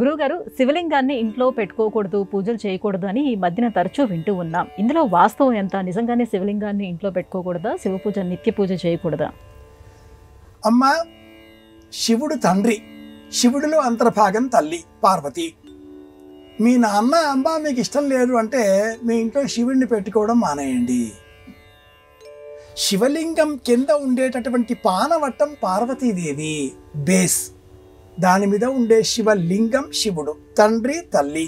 గురువుగారు, శివలింగాన్ని ఇంట్లో పెట్టుకోకూడదు, పూజలు చేయకూడదు అని ఈ మధ్యన తరచూ వింటూ ఉన్నాం. ఇందులో వాస్తవం ఎంత? నిజంగానే శివలింగాన్ని ఇంట్లో పెట్టుకోకూడదా? శివ పూజ నిత్య పూజ చేయకూడదా? అమ్మ, శివుడు తండ్రి, శివుడిలో అంతర్భాగం తల్లి పార్వతి. మీ నాన్న అమ్మ మీకు ఇష్టం లేదు అంటే మీ ఇంట్లో శివుడిని పెట్టుకోవడం మానేయండి. శివలింగం కింద ఉండేటటువంటి పానవట్టం పార్వతీదేవి బేస్, దాని మీద ఉండే శివలింగం శివుడు, తండ్రి తల్లి.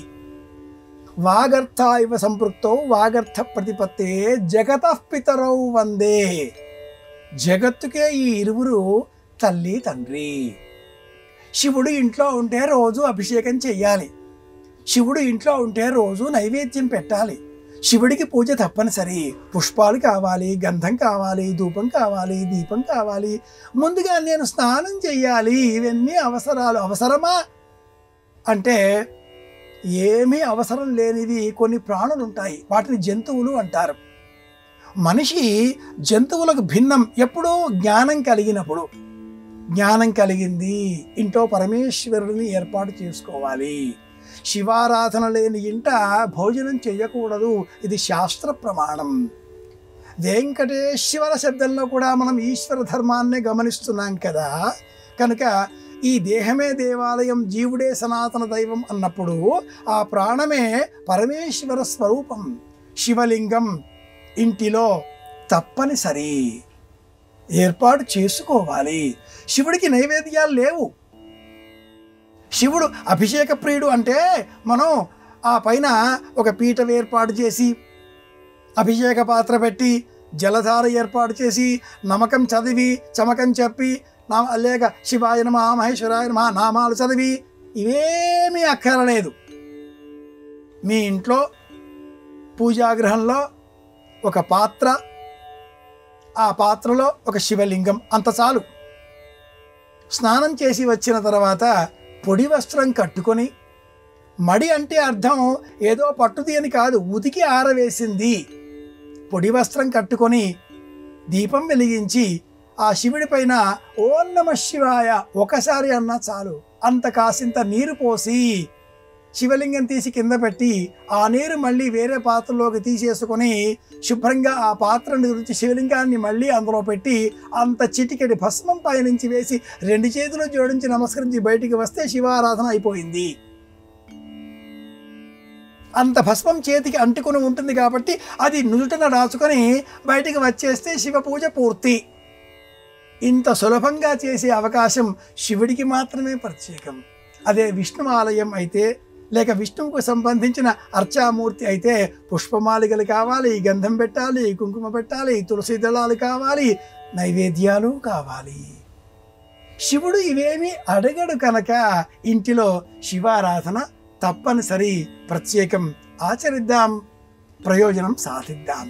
వాగర్థ ఇవ సంపృక్తో వాగర్థ ప్రతిపత్తే జగతః పితరౌ వందే. జగత్తుకే ఈ ఇరువురు తల్లి తండ్రి. శివుడు ఇంట్లో ఉంటే రోజు అభిషేకం చెయ్యాలి, శివుడు ఇంట్లో ఉంటే రోజు నైవేద్యం పెట్టాలి. శివుడికి పూజ తప్పనిసరి. పుష్పాలు కావాలి, గంధం కావాలి, ధూపం కావాలి, దీపం కావాలి. ముందుగా నేను స్నానం చెయ్యాలి. ఇవన్నీ అవసరాలు. అవసరమా అంటే ఏమీ అవసరం లేనివి కొన్ని ప్రాణులు ఉంటాయి, వాటిని జంతువులు అంటారు. మనిషి జంతువులకు భిన్నం. ఎప్పుడూ జ్ఞానం కలిగినప్పుడు. జ్ఞానం కలిగింది, ఇంట్లో పరమేశ్వరుని ఏర్పాటు చేసుకోవాలి. శివారాధన లేని ఇంట భోజనం చేయకూడదు, ఇది శాస్త్ర ప్రమాణం. వెంకటేశ్వర శబ్దంలో కూడా మనం ఈశ్వర ధర్మాన్ని గమనిస్తున్నాం కదా. కనుక ఈ దేహమే దేవాలయం, జీవుడే సనాతన దైవం అన్నప్పుడు ఆ ప్రాణమే పరమేశ్వర స్వరూపం. శివలింగం ఇంటిలో తప్పనిసరి ఏర్పాటు చేసుకోవాలి. శివుడికి నైవేద్యాలు లేవు. శివుడు అభిషేక ప్రియుడు అంటే మనం ఆ పైన ఒక పీఠం ఏర్పాటు చేసి, అభిషేక పాత్ర పెట్టి, జలధార ఏర్పాటు చేసి, నమకం చదివి, చమకం చెప్పి, లేక శివాయ నమః మహేశ్వరాయ నమః నామాలు చదివి, ఇవేమీ అక్కరలేదు. మీ ఇంట్లో పూజాగృహంలో ఒక పాత్ర, ఆ పాత్రలో ఒక శివలింగం, అంత చాలు. స్నానం చేసి వచ్చిన తర్వాత పొడి వస్త్రం కట్టుకొని, మడి అంటే అర్థం ఏదో పట్టుది అని కాదు, ఉతికి ఆరవేసింది. పొడి వస్త్రం కట్టుకొని దీపం వెలిగించి ఆ శివుడి పైన ఓం నమః శివాయ ఒకసారి అన్నా చాలు. అంత కాసింత నీరు పోసి శివలింగం తీసి కింద పెట్టి, ఆ నీరు మళ్ళీ వేరే పాత్రలోకి తీసేసుకొని శుభ్రంగా ఆ పాత్రను గురించి శివలింగాన్ని మళ్ళీ అందులో పెట్టి, అంత చిటికెడి భస్మం పైనుంచి వేసి 2 చేతులు జోడించి నమస్కరించి బయటికి వస్తే శివారాధన అయిపోయింది. అంత భస్మం చేతికి అంటుకొని ఉంటుంది కాబట్టి అది నుదుటన రాచుకొని బయటికి వచ్చేస్తే శివ పూజ పూర్తి. ఇంత సులభంగా చేసే అవకాశం శివుడికి మాత్రమే ప్రత్యేకం. అదే విష్ణు ఆలయం అయితే, లేక విష్ణువుకు సంబంధించిన అర్చామూర్తి అయితే పుష్పమాలికలు కావాలి, గంధం పెట్టాలి, కుంకుమ పెట్టాలి, తులసి దళాలు కావాలి, నైవేద్యాలు కావాలి. శివుడు ఇవేమీ అడగడు కనుక ఇంటిలో శివారాధన తప్పనిసరి, ప్రత్యేకం. ఆచరిద్దాం, ప్రయోజనం సాధిద్దాం.